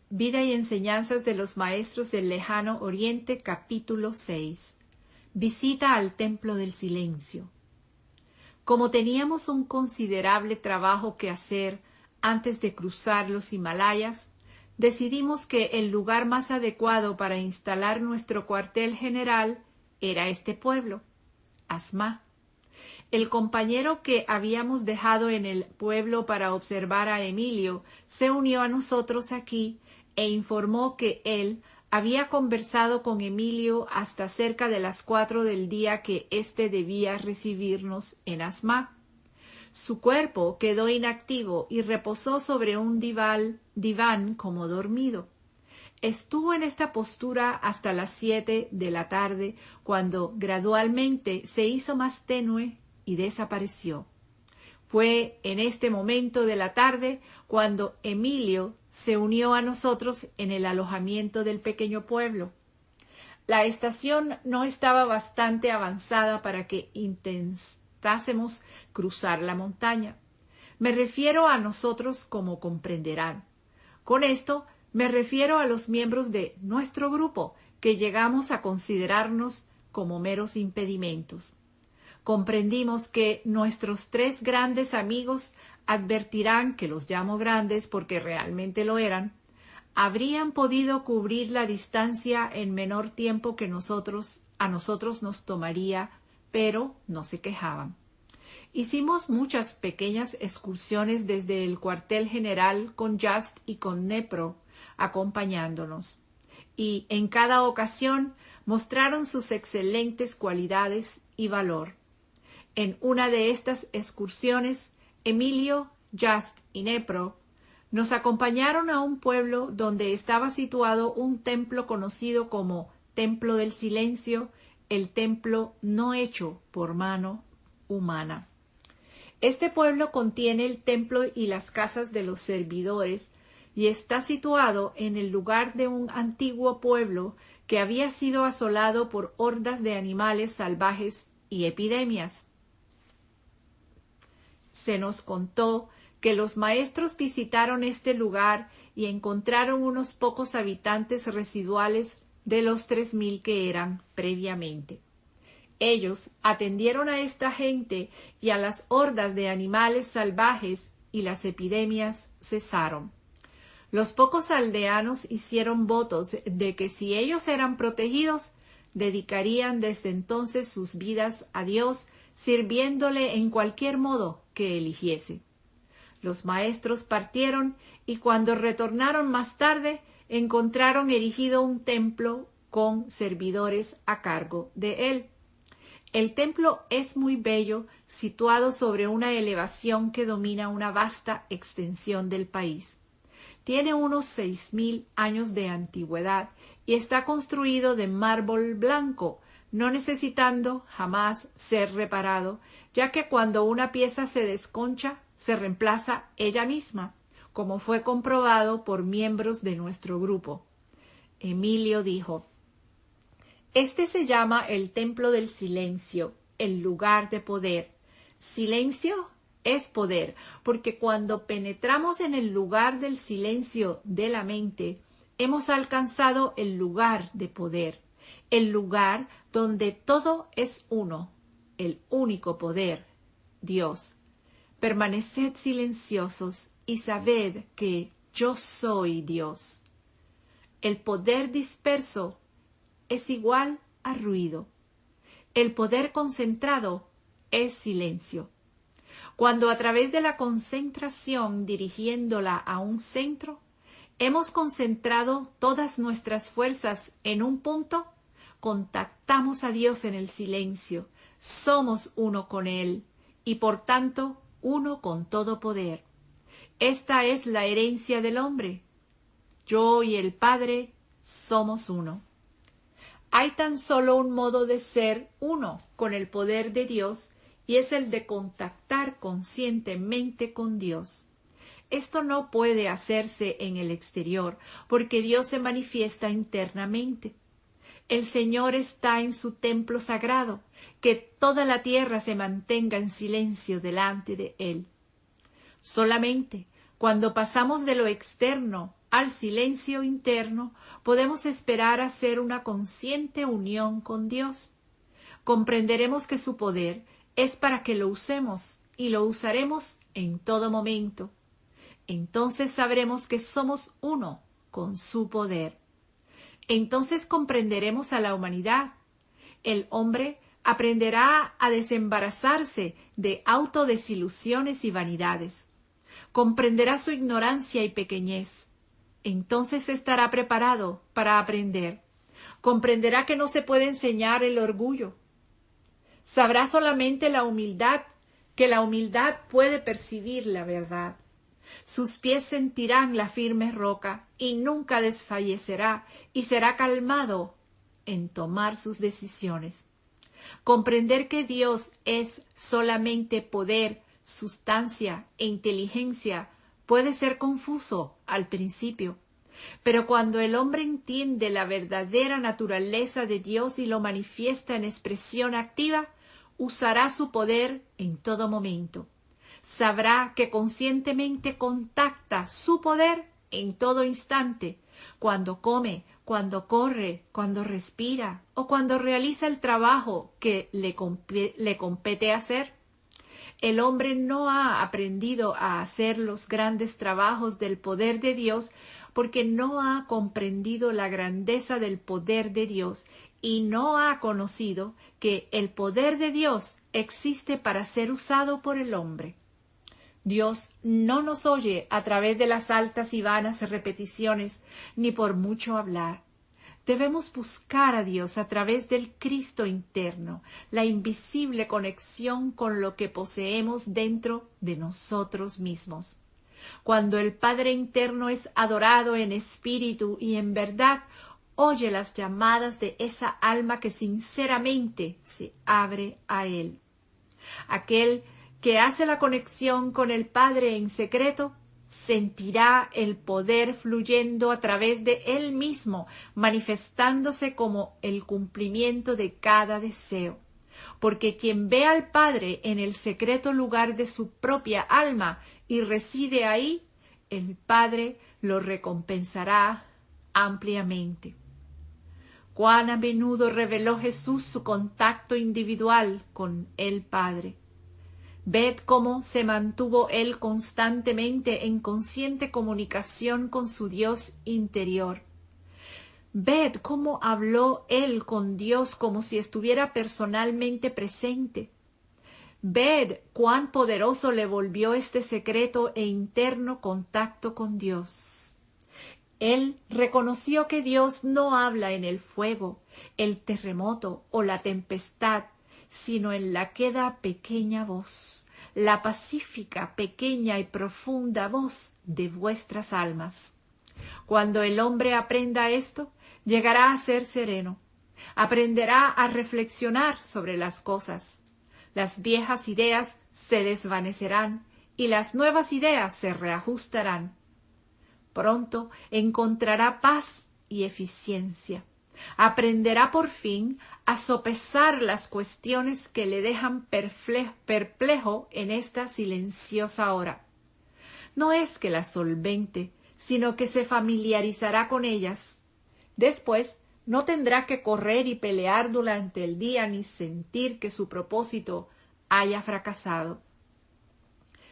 Vida y enseñanzas de los maestros del lejano oriente, capítulo 6. Visita al templo del silencio. Como teníamos un considerable trabajo que hacer antes de cruzar los Himalayas, decidimos que el lugar más adecuado para instalar nuestro cuartel general era este pueblo, Asmá. El compañero que habíamos dejado en el pueblo para observar a Emilio se unió a nosotros aquí e informó que él había conversado con Emilio hasta cerca de las 4 del día que éste debía recibirnos en Asmá. Su cuerpo quedó inactivo y reposó sobre un diván como dormido. Estuvo en esta postura hasta las 7 de la tarde, cuando gradualmente se hizo más tenue y desapareció. Fue en este momento de la tarde cuando Emilio se unió a nosotros en el alojamiento del pequeño pueblo. La estación no estaba bastante avanzada para que intentásemos cruzar la montaña. Me refiero a nosotros como comprenderán. Con esto me refiero a los miembros de nuestro grupo, que llegamos a considerarnos como meros impedimentos. Comprendimos que nuestros 3 grandes amigos advertirán que los llamo grandes porque realmente lo eran, habrían podido cubrir la distancia en menor tiempo que a nosotros nos tomaría, pero no se quejaban. Hicimos muchas pequeñas excursiones desde el cuartel general con Just y con Nepro acompañándonos, y en cada ocasión mostraron sus excelentes cualidades y valor. En una de estas excursiones, Emilio, Just y Nepro nos acompañaron a un pueblo donde estaba situado un templo conocido como Templo del Silencio, el templo no hecho por mano humana. Este pueblo contiene el templo y las casas de los servidores y está situado en el lugar de un antiguo pueblo que había sido asolado por hordas de animales salvajes y epidemias. Se nos contó que los maestros visitaron este lugar y encontraron unos pocos habitantes residuales de los 3,000 que eran previamente. Ellos atendieron a esta gente y a las hordas de animales salvajes y las epidemias cesaron. Los pocos aldeanos hicieron votos de que si ellos eran protegidos, dedicarían desde entonces sus vidas a Dios, sirviéndole en cualquier modo que eligiese. Los maestros partieron y cuando retornaron más tarde, encontraron erigido un templo con servidores a cargo de él. El templo es muy bello, situado sobre una elevación que domina una vasta extensión del país. Tiene unos 6,000 años de antigüedad y está construido de mármol blanco, no necesitando jamás ser reparado, ya que cuando una pieza se desconcha, se reemplaza ella misma, como fue comprobado por miembros de nuestro grupo. Emilio dijo: «Este se llama el Templo del Silencio, el lugar de poder. Silencio es poder, porque cuando penetramos en el lugar del silencio de la mente, hemos alcanzado el lugar de poder, el lugar donde todo es uno, el único poder, Dios. Permaneced silenciosos y sabed que yo soy Dios». El poder disperso es igual a ruido. El poder concentrado es silencio. Cuando a través de la concentración, dirigiéndola a un centro, hemos concentrado todas nuestras fuerzas en un punto, contactamos a Dios en el silencio, somos uno con Él y por tanto uno con todo poder. Esta es la herencia del hombre. Yo y el Padre somos uno. Hay tan solo un modo de ser uno con el poder de Dios y es el de contactar conscientemente con Dios. Esto no puede hacerse en el exterior porque Dios se manifiesta internamente. El Señor está en su templo sagrado, que toda la tierra se mantenga en silencio delante de Él. Solamente cuando pasamos de lo externo al silencio interno, podemos esperar hacer una consciente unión con Dios. Comprenderemos que su poder es para que lo usemos y lo usaremos en todo momento. Entonces sabremos que somos uno con su poder. Entonces comprenderemos a la humanidad. El hombre aprenderá a desembarazarse de autodesilusiones y vanidades. Comprenderá su ignorancia y pequeñez. Entonces estará preparado para aprender. Comprenderá que no se puede enseñar el orgullo. Sabrá solamente la humildad, que la humildad puede percibir la verdad. Sus pies sentirán la firme roca y nunca desfallecerá y será calmado en tomar sus decisiones. Comprender que Dios es solamente poder, sustancia e inteligencia puede ser confuso al principio, pero cuando el hombre entiende la verdadera naturaleza de Dios y lo manifiesta en expresión activa, usará su poder en todo momento. Sabrá que conscientemente contacta su poder en todo instante, cuando come, cuando corre, cuando respira o cuando realiza el trabajo que le compete hacer. El hombre no ha aprendido a hacer los grandes trabajos del poder de Dios porque no ha comprendido la grandeza del poder de Dios y no ha conocido que el poder de Dios existe para ser usado por el hombre. Dios no nos oye a través de las altas y vanas repeticiones, ni por mucho hablar. Debemos buscar a Dios a través del Cristo interno, la invisible conexión con lo que poseemos dentro de nosotros mismos. Cuando el Padre interno es adorado en espíritu y en verdad, oye las llamadas de esa alma que sinceramente se abre a Él. Aquel que hace la conexión con el Padre en secreto, sentirá el poder fluyendo a través de él mismo, manifestándose como el cumplimiento de cada deseo. Porque quien ve al Padre en el secreto lugar de su propia alma y reside ahí, el Padre lo recompensará ampliamente. Cuán a menudo reveló Jesús su contacto individual con el Padre. Ved cómo se mantuvo él constantemente en consciente comunicación con su Dios interior. Ved cómo habló él con Dios como si estuviera personalmente presente. Ved cuán poderoso le volvió este secreto e interno contacto con Dios. Él reconoció que Dios no habla en el fuego, el terremoto o la tempestad, sino en la queda pequeña voz, la pacífica, pequeña y profunda voz de vuestras almas. Cuando el hombre aprenda esto, llegará a ser sereno, aprenderá a reflexionar sobre las cosas. Las viejas ideas se desvanecerán y las nuevas ideas se reajustarán. Pronto encontrará paz y eficiencia. Aprenderá por fin a sopesar las cuestiones que le dejan perplejo en esta silenciosa hora. No es que las solvente, sino que se familiarizará con ellas. Después no tendrá que correr y pelear durante el día ni sentir que su propósito haya fracasado.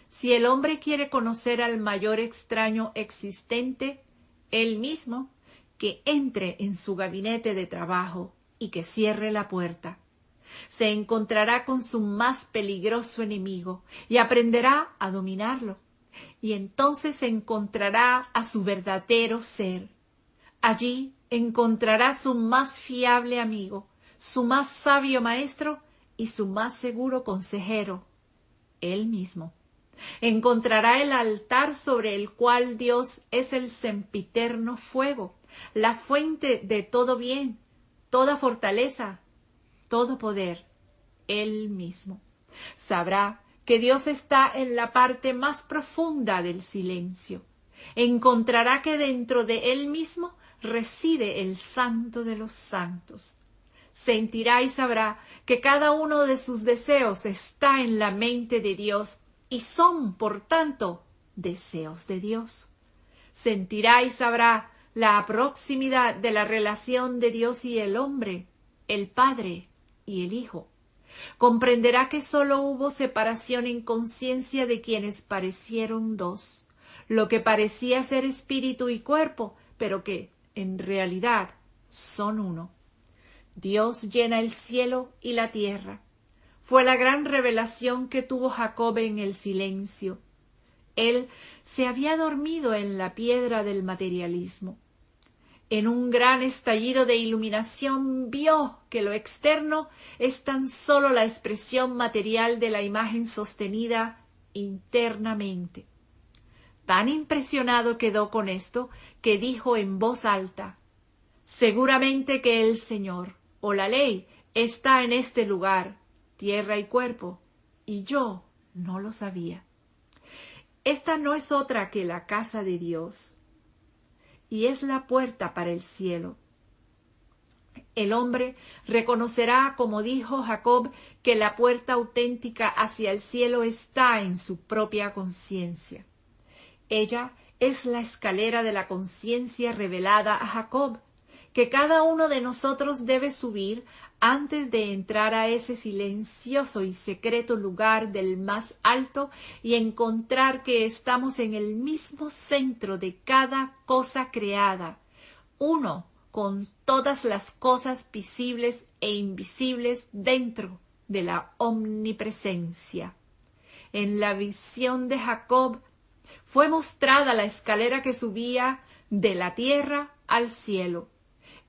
Si el hombre quiere conocer al mayor extraño existente, él mismo, que entre en su gabinete de trabajo y que cierre la puerta. Se encontrará con su más peligroso enemigo y aprenderá a dominarlo. Y entonces encontrará a su verdadero ser. Allí encontrará su más fiable amigo, su más sabio maestro y su más seguro consejero, él mismo. Encontrará el altar sobre el cual Dios es el sempiterno fuego, la fuente de todo bien, toda fortaleza, todo poder, él mismo. Sabrá que Dios está en la parte más profunda del silencio. Encontrará que dentro de él mismo reside el Santo de los Santos. Sentirá y sabrá que cada uno de sus deseos está en la mente de Dios y son, por tanto, deseos de Dios. sentirá y sabrá la proximidad de la relación de Dios y el hombre, el Padre y el Hijo. Comprenderá que sólo hubo separación en conciencia de quienes parecieron dos, lo que parecía ser espíritu y cuerpo, pero que, en realidad, son uno. Dios llena el cielo y la tierra. Fue la gran revelación que tuvo Jacob en el silencio. Él se había dormido en la piedra del materialismo. En un gran estallido de iluminación vio que lo externo es tan solo la expresión material de la imagen sostenida internamente. Tan impresionado quedó con esto que dijo en voz alta: seguramente que el Señor, o la ley, está en este lugar, tierra y cuerpo, y yo no lo sabía. Esta no es otra que la casa de Dios, y es la puerta para el cielo. El hombre reconocerá, como dijo Jacob, que la puerta auténtica hacia el cielo está en su propia conciencia. Ella es la escalera de la conciencia revelada a Jacob, que cada uno de nosotros debe subir antes de entrar a ese silencioso y secreto lugar del más alto y encontrar que estamos en el mismo centro de cada cosa creada, uno con todas las cosas visibles e invisibles dentro de la omnipresencia. En la visión de Jacob fue mostrada la escalera que subía de la tierra al cielo.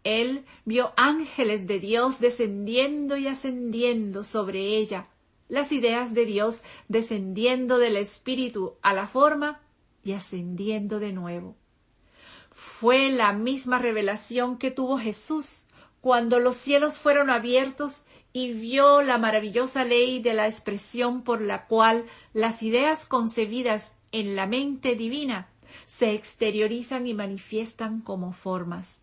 Él vio ángeles de Dios descendiendo y ascendiendo sobre ella, las ideas de Dios descendiendo del espíritu a la forma y ascendiendo de nuevo. Fue la misma revelación que tuvo Jesús cuando los cielos fueron abiertos y vio la maravillosa ley de la expresión por la cual las ideas concebidas en la mente divina se exteriorizan y manifiestan como formas.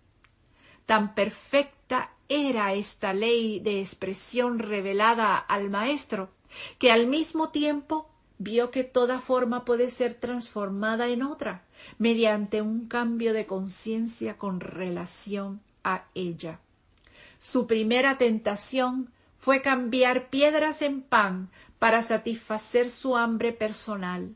Tan perfecta era esta ley de expresión revelada al Maestro, que al mismo tiempo vio que toda forma puede ser transformada en otra, mediante un cambio de conciencia con relación a ella. Su primera tentación fue cambiar piedras en pan para satisfacer su hambre personal.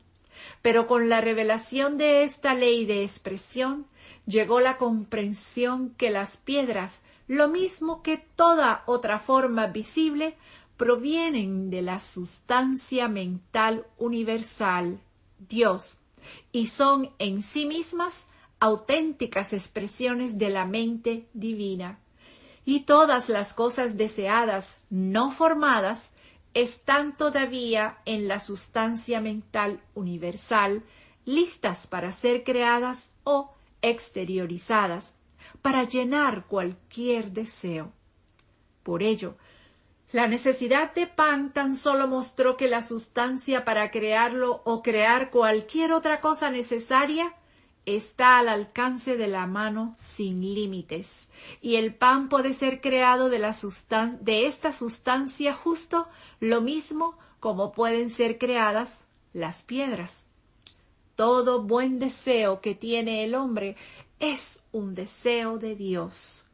Pero con la revelación de esta ley de expresión, llegó la comprensión que las piedras, lo mismo que toda otra forma visible, provienen de la sustancia mental universal, Dios, y son en sí mismas auténticas expresiones de la mente divina. Y todas las cosas deseadas, no formadas, están todavía en la sustancia mental universal, listas para ser creadas o exteriorizadas, para llenar cualquier deseo. Por ello, la necesidad de pan tan solo mostró que la sustancia para crearlo o crear cualquier otra cosa necesaria está al alcance de la mano sin límites, y el pan puede ser creado de esta sustancia justo lo mismo como pueden ser creadas las piedras. Todo buen deseo que tiene el hombre es un deseo de Dios.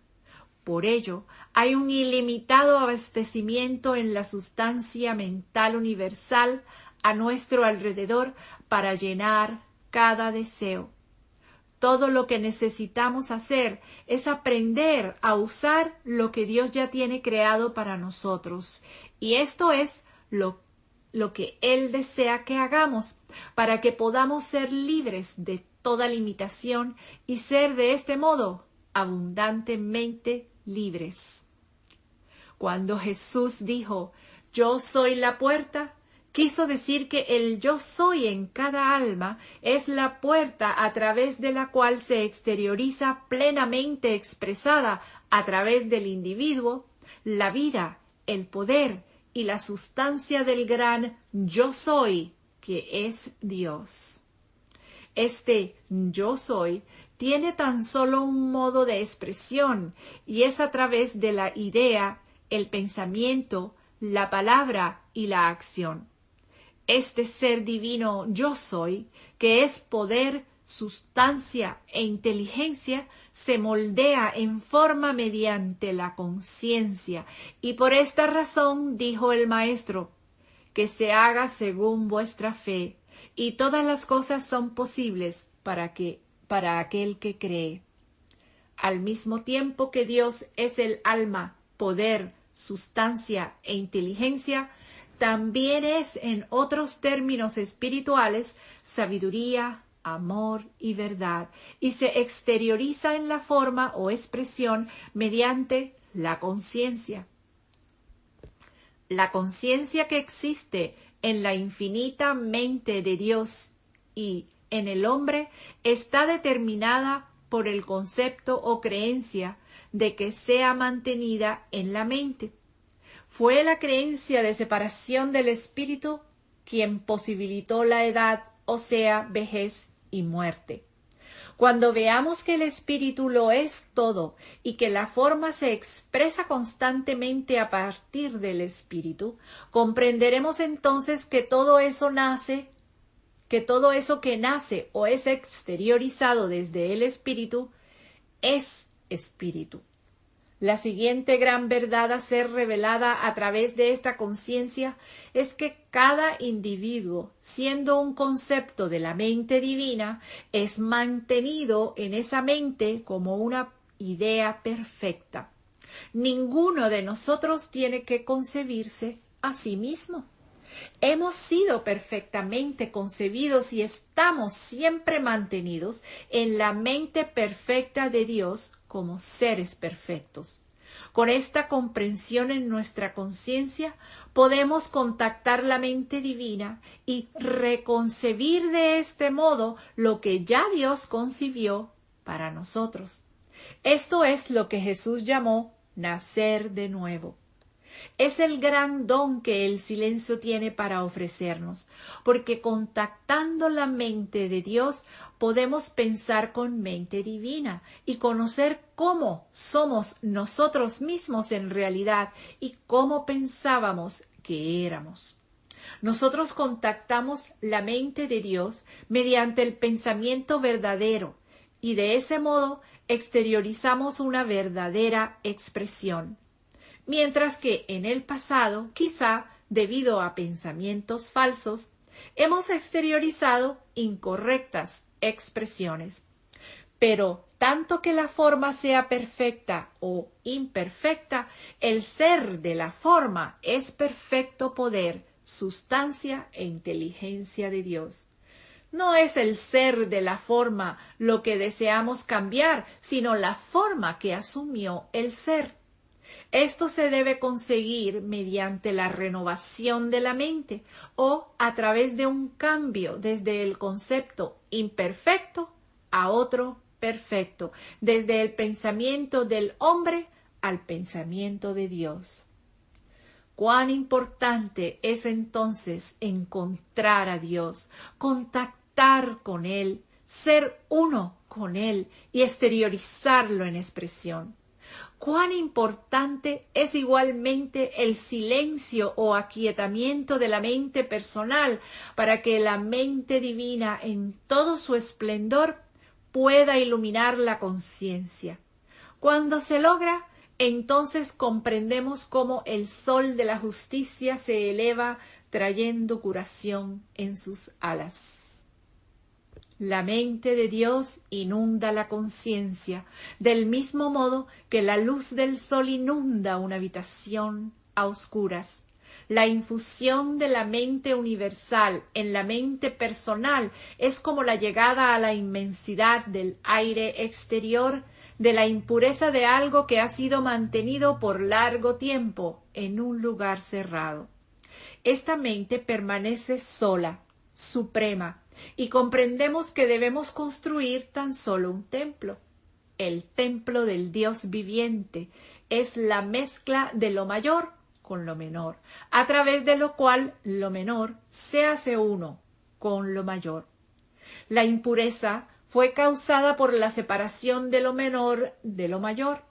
Por ello, hay un ilimitado abastecimiento en la sustancia mental universal a nuestro alrededor para llenar cada deseo. Todo lo que necesitamos hacer es aprender a usar lo que Dios ya tiene creado para nosotros. Y esto es lo que Él desea que hagamos, para que podamos ser libres de toda limitación y ser de este modo abundantemente libres. Cuando Jesús dijo, «Yo soy la puerta», quiso decir que el yo soy en cada alma es la puerta a través de la cual se exterioriza plenamente expresada a través del individuo la vida, el poder y la sustancia del gran yo soy, que es Dios. Este yo soy tiene tan solo un modo de expresión y es a través de la idea, el pensamiento, la palabra y la acción. Este ser divino yo soy, que es poder sustancia e inteligencia se moldea en forma mediante la conciencia, y por esta razón dijo el Maestro, que se haga según vuestra fe, y todas las cosas son posibles para aquel que cree. Al mismo tiempo que Dios es el alma, poder, sustancia e inteligencia, también es, en otros términos espirituales, sabiduría, amor y verdad, y se exterioriza en la forma o expresión mediante la conciencia. La conciencia que existe en la infinita mente de Dios y en el hombre está determinada por el concepto o creencia de que sea mantenida en la mente. Fue la creencia de separación del espíritu quien posibilitó la edad, o sea, vejez y muerte. Cuando veamos que el espíritu lo es todo y que la forma se expresa constantemente a partir del espíritu, comprenderemos entonces que todo eso que nace o es exteriorizado desde el espíritu es espíritu. La siguiente gran verdad a ser revelada a través de esta conciencia es que cada individuo, siendo un concepto de la mente divina, es mantenido en esa mente como una idea perfecta. Ninguno de nosotros tiene que concebirse a sí mismo. Hemos sido perfectamente concebidos y estamos siempre mantenidos en la mente perfecta de Dios como seres perfectos. Con esta comprensión en nuestra conciencia podemos contactar la mente divina y reconcebir de este modo lo que ya Dios concibió para nosotros. Esto es lo que Jesús llamó nacer de nuevo. Es el gran don que el silencio tiene para ofrecernos, porque contactando la mente de Dios podemos pensar con mente divina y conocer cómo somos nosotros mismos en realidad y cómo pensábamos que éramos. Nosotros contactamos la mente de Dios mediante el pensamiento verdadero y de ese modo exteriorizamos una verdadera expresión. Mientras que en el pasado, quizá debido a pensamientos falsos, hemos exteriorizado incorrectas expresiones. Pero tanto que la forma sea perfecta o imperfecta, el ser de la forma es perfecto poder, sustancia e inteligencia de Dios. No es el ser de la forma lo que deseamos cambiar, sino la forma que asumió el ser. Esto se debe conseguir mediante la renovación de la mente o a través de un cambio desde el concepto imperfecto a otro perfecto, desde el pensamiento del hombre al pensamiento de Dios. Cuán importante es entonces encontrar a Dios, contactar con Él, ser uno con Él y exteriorizarlo en expresión. Cuán importante es igualmente el silencio o aquietamiento de la mente personal para que la mente divina en todo su esplendor pueda iluminar la conciencia. Cuando se logra, entonces comprendemos cómo el sol de la justicia se eleva trayendo curación en sus alas. La mente de Dios inunda la conciencia, del mismo modo que la luz del sol inunda una habitación a oscuras. La infusión de la mente universal en la mente personal es como la llegada a la inmensidad del aire exterior, de la impureza de algo que ha sido mantenido por largo tiempo en un lugar cerrado. Esta mente permanece sola, suprema, y comprendemos que debemos construir tan solo un templo. El templo del Dios viviente es la mezcla de lo mayor con lo menor, a través de lo cual lo menor se hace uno con lo mayor. La impureza fue causada por la separación de lo menor de lo mayor.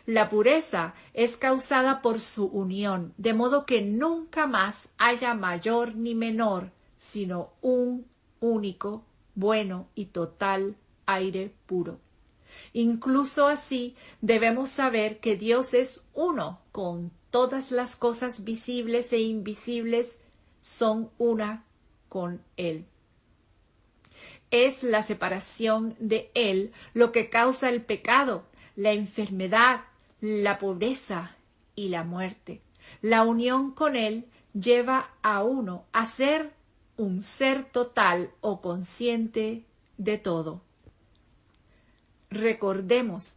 La pureza es causada por su unión, de modo que nunca más haya mayor ni menor, sino un único bueno y total aire puro. Incluso así debemos saber que Dios es uno con todas las cosas visibles e invisibles, son una con Él. Es la separación de Él lo que causa el pecado, la enfermedad, la pobreza y la muerte. La unión con Él lleva a uno a ser un ser total o consciente de todo. Recordemos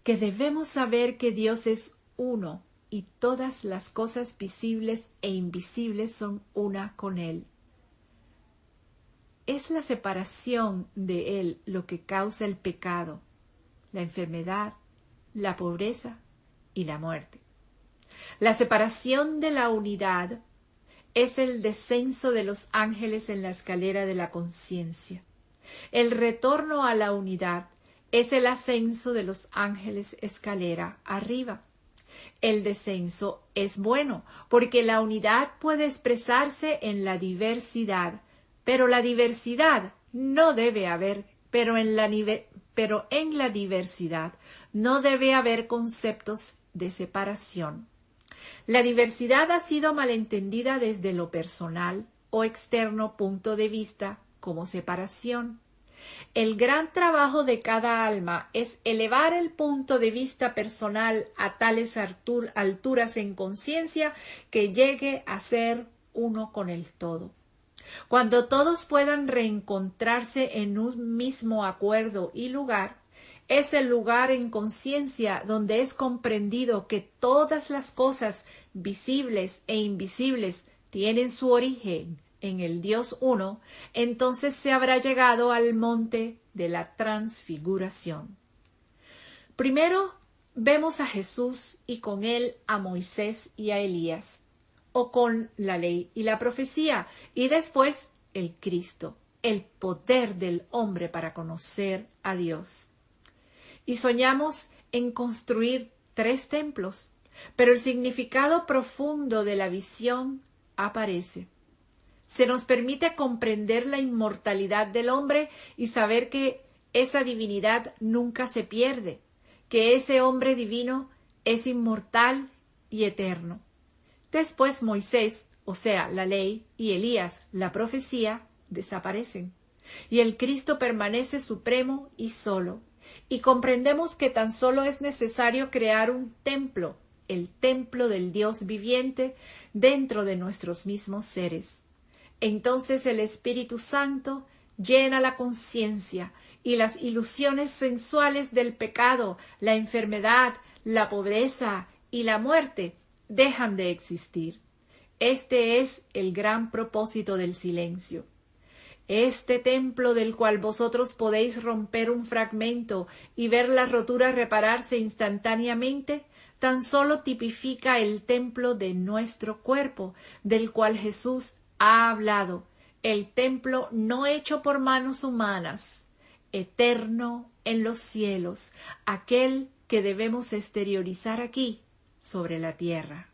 que debemos saber que Dios es uno y todas las cosas visibles e invisibles son una con Él. Es la separación de Él lo que causa el pecado, la enfermedad, la pobreza y la muerte. La separación de la unidad es el descenso de los ángeles en la escalera de la conciencia. El retorno a la unidad es el ascenso de los ángeles escalera arriba. El descenso es bueno porque la unidad puede expresarse en la diversidad, pero la diversidad no debe haber, pero en la diversidad no debe haber conceptos de separación. La diversidad ha sido malentendida desde lo personal o externo punto de vista como separación. El gran trabajo de cada alma es elevar el punto de vista personal a tales alturas en conciencia que llegue a ser uno con el todo. Cuando todos puedan reencontrarse en un mismo acuerdo y lugar, es el lugar en conciencia donde es comprendido que todas las cosas visibles e invisibles tienen su origen en el Dios uno, entonces se habrá llegado al monte de la transfiguración. Primero vemos a Jesús y con él a Moisés y a Elías, o con la ley y la profecía, y después el Cristo, el poder del hombre para conocer a Dios. Y soñamos en construir 3 templos, pero el significado profundo de la visión aparece. Se nos permite comprender la inmortalidad del hombre y saber que esa divinidad nunca se pierde, que ese hombre divino es inmortal y eterno. Después Moisés, o sea, la ley, y Elías, la profecía, desaparecen, y el Cristo permanece supremo y solo, y comprendemos que tan solo es necesario crear un templo, el templo del Dios viviente, dentro de nuestros mismos seres. Entonces el Espíritu Santo llena la conciencia y las ilusiones sensuales del pecado, la enfermedad, la pobreza y la muerte dejan de existir. Este es el gran propósito del silencio. Este templo del cual vosotros podéis romper un fragmento y ver la rotura repararse instantáneamente, tan solo tipifica el templo de nuestro cuerpo, del cual Jesús ha hablado, el templo no hecho por manos humanas, eterno en los cielos, aquel que debemos exteriorizar aquí sobre la tierra.